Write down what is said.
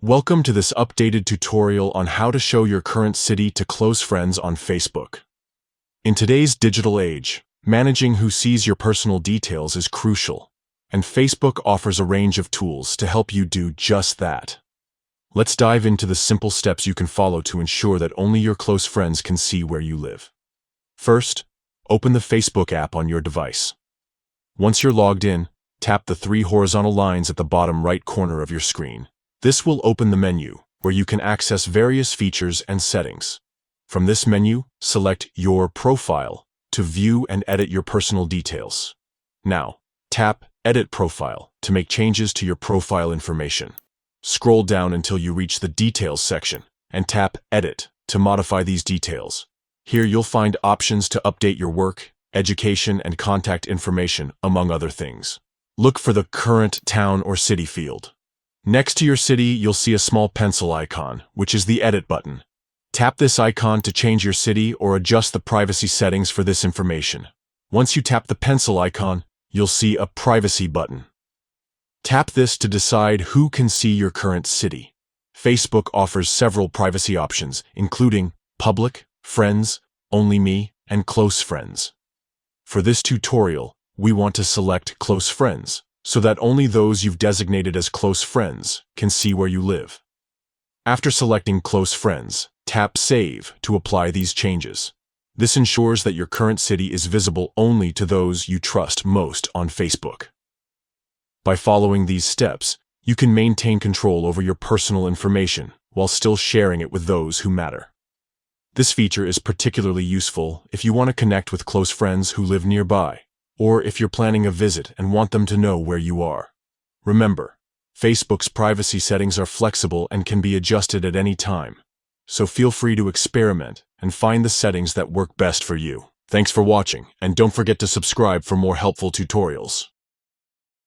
Welcome to this updated tutorial on how to show your current city to close friends on Facebook. In today's digital age, managing who sees your personal details is crucial, and Facebook offers a range of tools to help you do just that. Let's dive into the simple steps you can follow to ensure that only your close friends can see where you live. First, open the Facebook app on your device. Once you're logged in, tap the three horizontal lines at the bottom right corner of your screen. This will open the menu, where you can access various features and settings. From this menu, select Your Profile to view and edit your personal details. Now, tap Edit Profile to make changes to your profile information. Scroll down until you reach the Details section, and tap Edit to modify these details. Here you'll find options to update your work, education, and contact information, among other things. Look for the Current Town or City field. Next to your city, you'll see a small pencil icon, which is the Edit button. Tap this icon to change your city or adjust the privacy settings for this information. Once you tap the pencil icon, you'll see a Privacy button. Tap this to decide who can see your current city. Facebook offers several privacy options, including Public, Friends, Only Me, and Close Friends. For this tutorial, we want to select Close Friends, so that only those you've designated as close friends can see where you live. After selecting Close Friends, tap Save to apply these changes. This ensures that your current city is visible only to those you trust most on Facebook. By following these steps, you can maintain control over your personal information while still sharing it with those who matter. This feature is particularly useful if you want to connect with close friends who live nearby, or if you're planning a visit and want them to know where you are. Remember, Facebook's privacy settings are flexible and can be adjusted at any time, so feel free to experiment and find the settings that work best for you. Thanks for watching, and don't forget to subscribe for more helpful tutorials.